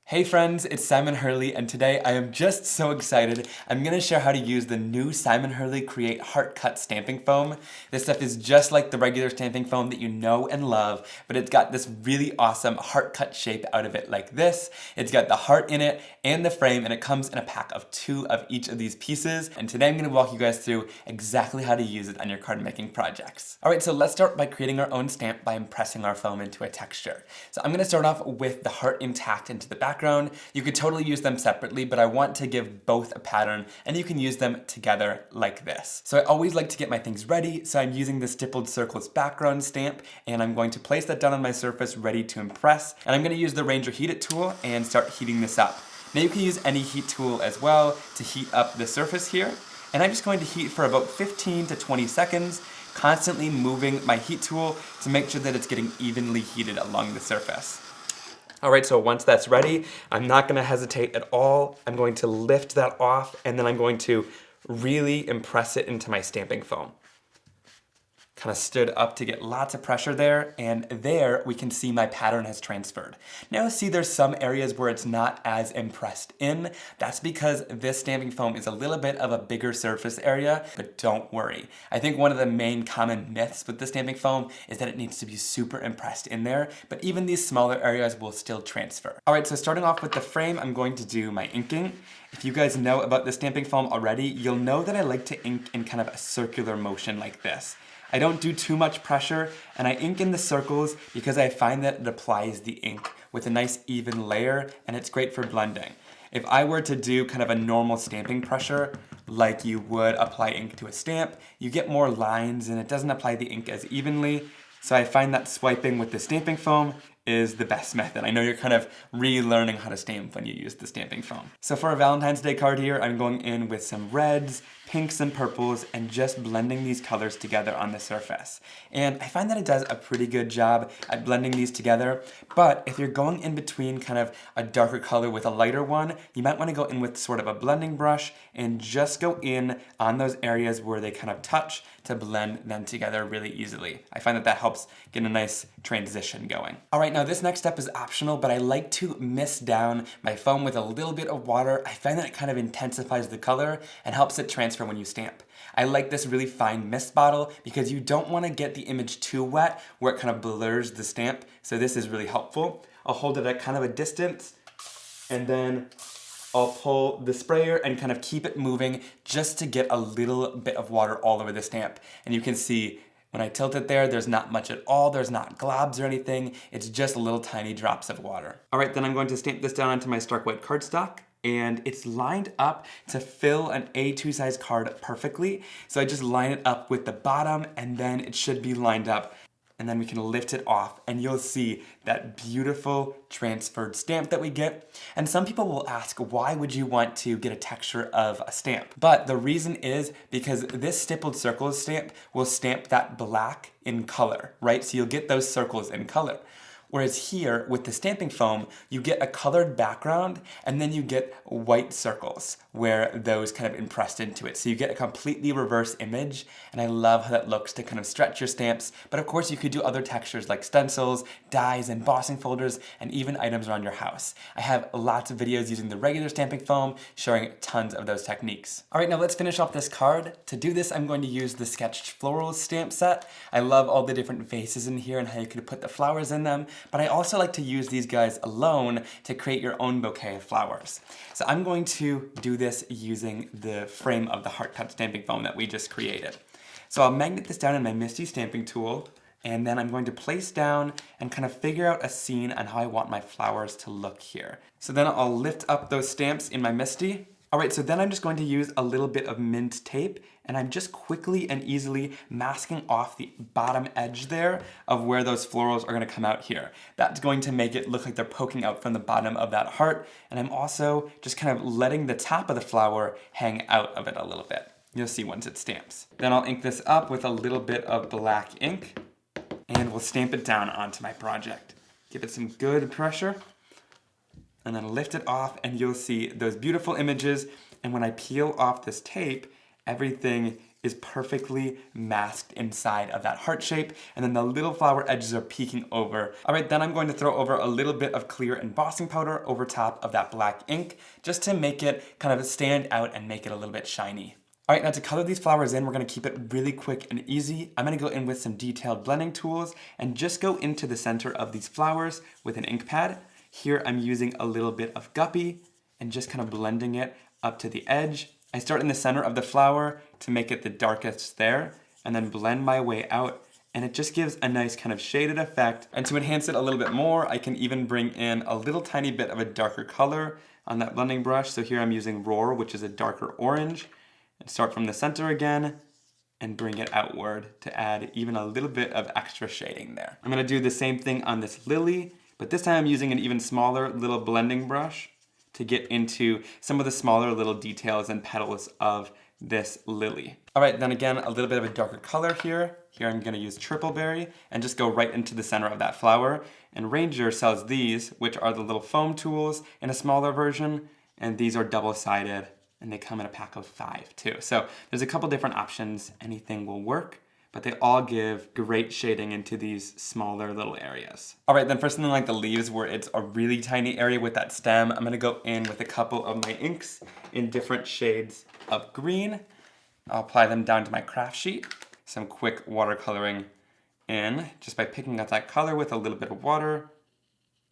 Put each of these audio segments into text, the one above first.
Hey friends, it's Simon Hurley, and today I am just so excited. I'm gonna share how to use the new Simon Hurley Create Heart Cut stamping foam. This stuff is just like the regular stamping foam that you know and love, but it's got this really awesome heart cut shape out of it like this. It's got the heart in it and the frame, and it comes in a pack of 2 of each of these pieces. And today I'm gonna walk you guys through exactly how to use it on your card making projects. All right, so let's start by creating our own stamp by impressing our foam into a texture. So I'm gonna start off with the heart intact into the background. You could totally use them separately, but I want to give both a pattern, and you can use them together like this. So I always like to get my things ready, so I'm using the Stippled Circles background stamp, and I'm going to place that down on my surface ready to impress, and I'm going to use the Ranger Heat It tool and start heating this up. Now you can use any heat tool as well to heat up the surface here, and I'm just going to heat for about 15 to 20 seconds, constantly moving my heat tool to make sure that it's getting evenly heated along the surface. All right, so once that's ready, I'm not gonna hesitate at all. I'm going to lift that off, and then I'm going to really impress it into my stamping foam. Kind of stood up to get lots of pressure there, and there we can see my pattern has transferred. Now see, there's some areas where it's not as impressed in. That's because this stamping foam is a little bit of a bigger surface area, but don't worry. I think one of the main common myths with the stamping foam is that it needs to be super impressed in there, but even these smaller areas will still transfer. All right, so starting off with the frame, I'm going to do my inking. If you guys know about the stamping foam already, you'll know that I like to ink in kind of a circular motion like this. I don't do too much pressure, and I ink in the circles because I find that it applies the ink with a nice even layer, and it's great for blending. If I were to do kind of a normal stamping pressure, like you would apply ink to a stamp, you get more lines and it doesn't apply the ink as evenly. So I find that swiping with the stamping foam is the best method. I know you're kind of relearning how to stamp when you use the stamping foam. So for a Valentine's Day card here, I'm going in with some reds, pinks, and purples, and just blending these colors together on the surface. And I find that it does a pretty good job at blending these together, but if you're going in between kind of a darker color with a lighter one, you might want to go in with sort of a blending brush and just go in on those areas where they kind of touch to blend them together really easily. I find that that helps get a nice transition going. All right, now this next step is optional, but I like to mist down my foam with a little bit of water. I find that it kind of intensifies the color and helps it transfer when you stamp. I like this really fine mist bottle because you don't want to get the image too wet where it kind of blurs the stamp, so this is really helpful. I'll hold it at kind of a distance, and then I'll pull the sprayer and kind of keep it moving just to get a little bit of water all over the stamp. And you can see when I tilt it there, there's not much at all. There's not globs or anything. It's just little tiny drops of water. All right, then I'm going to stamp this down onto my stark white cardstock, and it's lined up to fill an A2 size card perfectly. So I just line it up with the bottom, and then it should be lined up, and then we can lift it off, and you'll see that beautiful transferred stamp that we get. And some people will ask, why would you want to get a texture of a stamp? But the reason is because this Stippled Circles stamp will stamp that black in color, right? So you'll get those circles in color. Whereas here, with the stamping foam, you get a colored background, and then you get white circles where those kind of impressed into it. So you get a completely reverse image, and I love how that looks to kind of stretch your stamps. But of course, you could do other textures like stencils, dies, embossing folders, and even items around your house. I have lots of videos using the regular stamping foam, showing tons of those techniques. All right, now let's finish off this card. To do this, I'm going to use the Sketched Florals stamp set. I love all the different vases in here and how you could put the flowers in them. But I also like to use these guys alone to create your own bouquet of flowers. So I'm going to do this using the frame of the heart cut stamping foam that we just created. So I'll magnet this down in my MISTI stamping tool, and then I'm going to place down and kind of figure out a scene on how I want my flowers to look here. So then I'll lift up those stamps in my MISTI. All right, so then I'm just going to use a little bit of mint tape, and I'm just quickly and easily masking off the bottom edge there of where those florals are gonna come out here. That's going to make it look like they're poking out from the bottom of that heart, and I'm also just kind of letting the top of the flower hang out of it a little bit. You'll see once it stamps. Then I'll ink this up with a little bit of black ink, and we'll stamp it down onto my project. Give it some good pressure, and then lift it off, and you'll see those beautiful images. And when I peel off this tape, everything is perfectly masked inside of that heart shape, and then the little flower edges are peeking over. All right, then I'm going to throw over a little bit of clear embossing powder over top of that black ink, just to make it kind of stand out and make it a little bit shiny. All right, now to color these flowers in, we're gonna keep it really quick and easy. I'm gonna go in with some detailed blending tools and just go into the center of these flowers with an ink pad. Here I'm using a little bit of guppy and just kind of blending it up to the edge. I start in the center of the flower to make it the darkest there, and then blend my way out, and it just gives a nice kind of shaded effect. And to enhance it a little bit more, I can even bring in a little tiny bit of a darker color on that blending brush. So here I'm using Roar, which is a darker orange, and start from the center again, and bring it outward to add even a little bit of extra shading there. I'm gonna do the same thing on this lily, but this time I'm using an even smaller little blending brush to get into some of the smaller little details and petals of this lily. All right, then again, a little bit of a darker color here. Here I'm gonna use Triple Berry and just go right into the center of that flower. And Ranger sells these, which are the little foam tools in a smaller version, and these are double-sided, and they come in a pack of 5 too. So there's a couple different options, anything will work, but they all give great shading into these smaller little areas. All right, then for something like the leaves where it's a really tiny area with that stem, I'm gonna go in with a couple of my inks in different shades of green. I'll apply them down to my craft sheet. Some quick watercoloring in, just by picking up that color with a little bit of water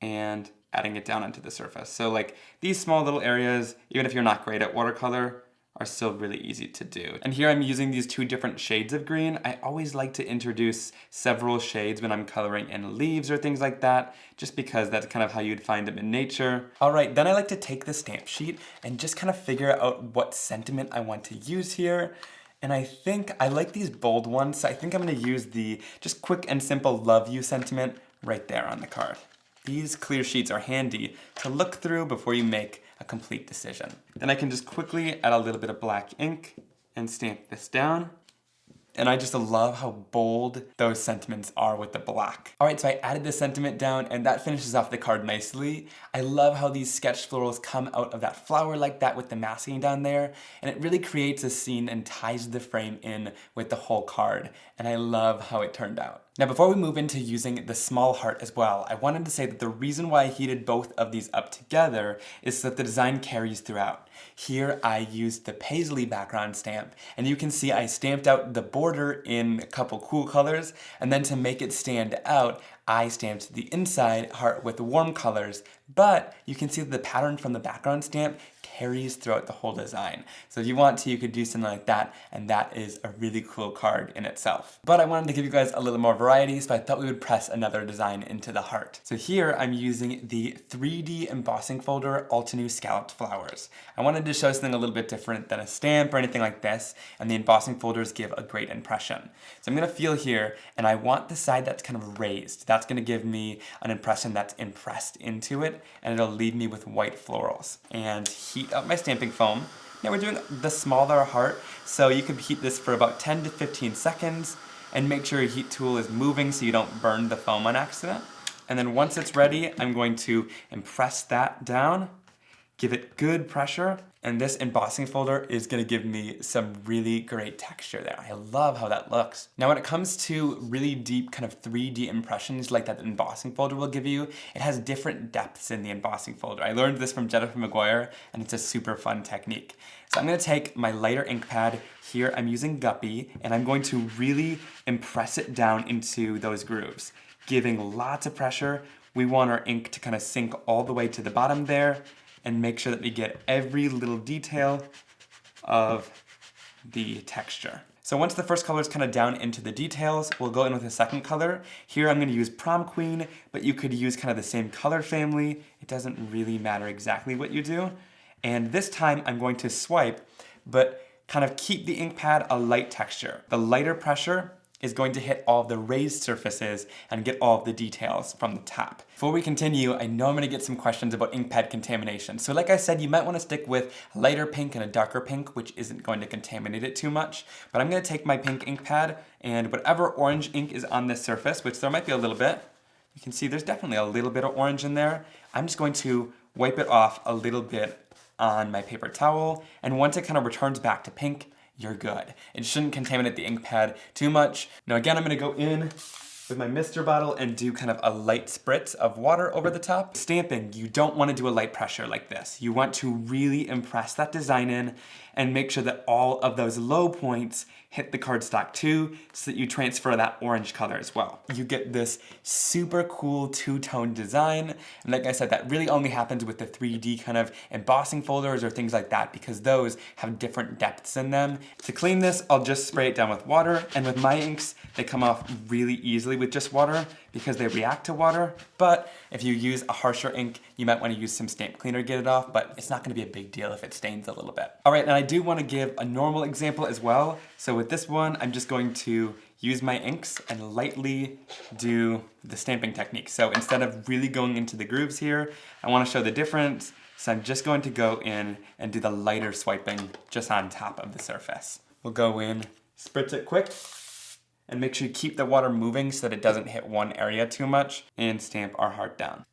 and adding it down onto the surface. So like these small little areas, even if you're not great at watercolor, are still really easy to do. And here I'm using these 2 different shades of green. I always like to introduce several shades when I'm coloring in leaves or things like that, just because that's kind of how you'd find them in nature. All right, then I like to take the stamp sheet and just kind of figure out what sentiment I want to use here. And I think I like these bold ones, so I think I'm gonna use the just quick and simple love you sentiment right there on the card. These clear sheets are handy to look through before you make a complete decision. Then I can just quickly add a little bit of black ink and stamp this down. And I just love how bold those sentiments are with the black. All right, so I added the sentiment down and that finishes off the card nicely. I love how these sketched florals come out of that flower like that with the masking down there. And it really creates a scene and ties the frame in with the whole card. And I love how it turned out. Now before we move into using the small heart as well, I wanted to say that the reason why I heated both of these up together is so that the design carries throughout. Here I used the Paisley background stamp, and you can see I stamped out the border in a couple cool colors, and then to make it stand out, I stamped the inside heart with warm colors, but you can see that the pattern from the background stamp carries throughout the whole design. So if you want to, you could do something like that, and that is a really cool card in itself. But I wanted to give you guys a little more variety, so I thought we would press another design into the heart. So here I'm using the 3D embossing folder Altenew scalloped flowers. I wanted to show something a little bit different than a stamp or anything like this, and the embossing folders give a great impression. So I'm gonna feel here, and I want the side that's kind of raised. That's gonna give me an impression that's impressed into it, and it'll leave me with white florals. And heat up my stamping foam. Now we're doing the smaller heart, so you could heat this for about 10 to 15 seconds, and make sure your heat tool is moving so you don't burn the foam on accident. And then once it's ready, I'm going to impress that down, give it good pressure, and this embossing folder is gonna give me some really great texture there. I love how that looks. Now when it comes to really deep kind of 3D impressions like that embossing folder will give you, it has different depths in the embossing folder. I learned this from Jennifer McGuire, and it's a super fun technique. So I'm gonna take my lighter ink pad, here I'm using Guppy, and I'm going to really impress it down into those grooves, giving lots of pressure. We want our ink to kind of sink all the way to the bottom there, and make sure that we get every little detail of the texture. So once the first color is kind of down into the details, we'll go in with a second color. Here I'm gonna use Prom Queen, but you could use kind of the same color family. It doesn't really matter exactly what you do. And this time I'm going to swipe, but kind of keep the ink pad a light texture. The lighter pressure is going to hit all of the raised surfaces and get all of the details from the top. Before we continue, I know I'm gonna get some questions about ink pad contamination. So like I said, you might wanna stick with a lighter pink and a darker pink, which isn't going to contaminate it too much. But I'm gonna take my pink ink pad and whatever orange ink is on this surface, which there might be a little bit, you can see there's definitely a little bit of orange in there. I'm just going to wipe it off a little bit on my paper towel. And once it kind of returns back to pink, you're good. It shouldn't contaminate the ink pad too much. Now again, I'm gonna go in with my mister bottle and do kind of a light spritz of water over the top. Stamping, you don't want to do a light pressure like this. You want to really impress that design in and make sure that all of those low points hit the cardstock too, so that you transfer that orange color as well. You get this super cool two-tone design, and like I said, that really only happens with the 3D kind of embossing folders or things like that, because those have different depths in them. To clean this, I'll just spray it down with water, and with my inks, they come off really easily with just water because they react to water, but if you use a harsher ink, you might want to use some stamp cleaner to get it off, but it's not going to be a big deal if it stains a little bit. All right, and I do want to give a normal example as well. So with this one, I'm just going to use my inks and lightly do the stamping technique. So instead of really going into the grooves here, I want to show the difference. So I'm just going to go in and do the lighter swiping just on top of the surface. We'll go in, spritz it quick, and make sure you keep the water moving so that it doesn't hit one area too much, and stamp our heart down.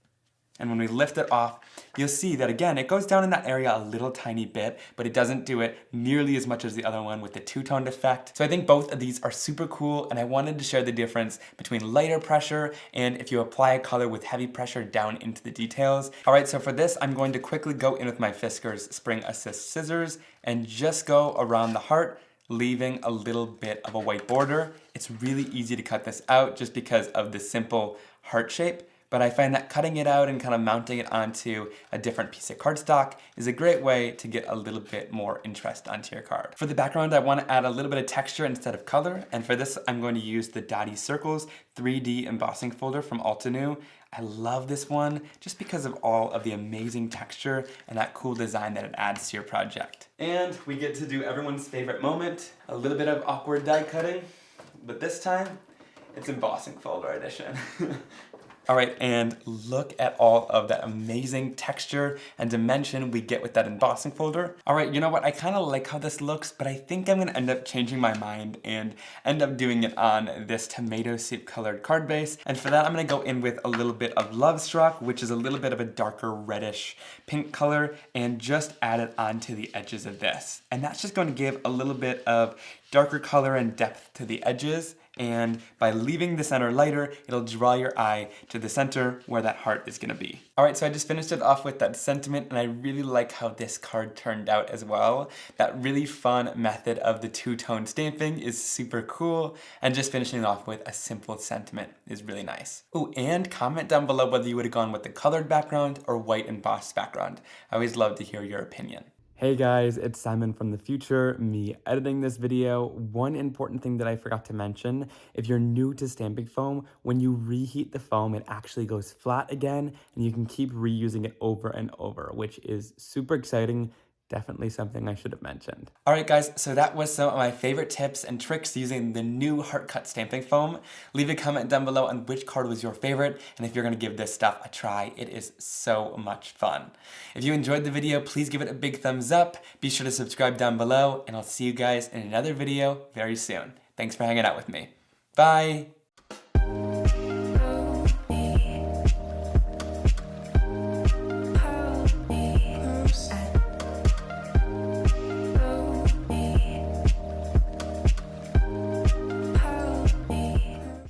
And when we lift it off, you'll see that again, it goes down in that area a little tiny bit, but it doesn't do it nearly as much as the other one with the two-toned effect. So I think both of these are super cool, and I wanted to share the difference between lighter pressure and if you apply a color with heavy pressure down into the details. All right, so for this, I'm going to quickly go in with my Fiskars Spring Assist scissors and just go around the heart, leaving a little bit of a white border. It's really easy to cut this out just because of the simple heart shape, but I find that cutting it out and kind of mounting it onto a different piece of cardstock is a great way to get a little bit more interest onto your card. For the background, I want to add a little bit of texture instead of color, and for this, I'm going to use the DOTTY Circles 3D embossing folder from Altenew. I love this one just because of all of the amazing texture and that cool design that it adds to your project. And we get to do everyone's favorite moment, a little bit of awkward die cutting, but this time, it's embossing folder edition. All right, and look at all of that amazing texture and dimension we get with that embossing folder. All right, you know what? I kind of like how this looks, but I think I'm gonna end up changing my mind and end up doing it on this tomato soup colored card base. And for that, I'm gonna go in with a little bit of Love Struck, which is a little bit of a darker reddish pink color, and just add it onto the edges of this. And that's just going to give a little bit of darker color and depth to the edges. And by leaving the center lighter, it'll draw your eye to the center where that heart is gonna be. All right, so I just finished it off with that sentiment, and I really like how this card turned out as well. That really fun method of the two-tone stamping is super cool, and just finishing off with a simple sentiment is really nice. Ooh, and comment down below whether you would have gone with the colored background or white embossed background. I always love to hear your opinion. Hey guys, it's Simon from the future, me editing this video. One important thing that I forgot to mention, if you're new to stamping foam, when you reheat the foam, it actually goes flat again, and you can keep reusing it over and over, which is super exciting. Definitely something I should have mentioned. All right guys, so that was some of my favorite tips and tricks using the new Heart Cut stamping foam. Leave a comment down below on which card was your favorite, and if you're gonna give this stuff a try. It is so much fun. If you enjoyed the video, please give it a big thumbs up. Be sure to subscribe down below, and I'll see you guys in another video very soon. Thanks for hanging out with me. Bye.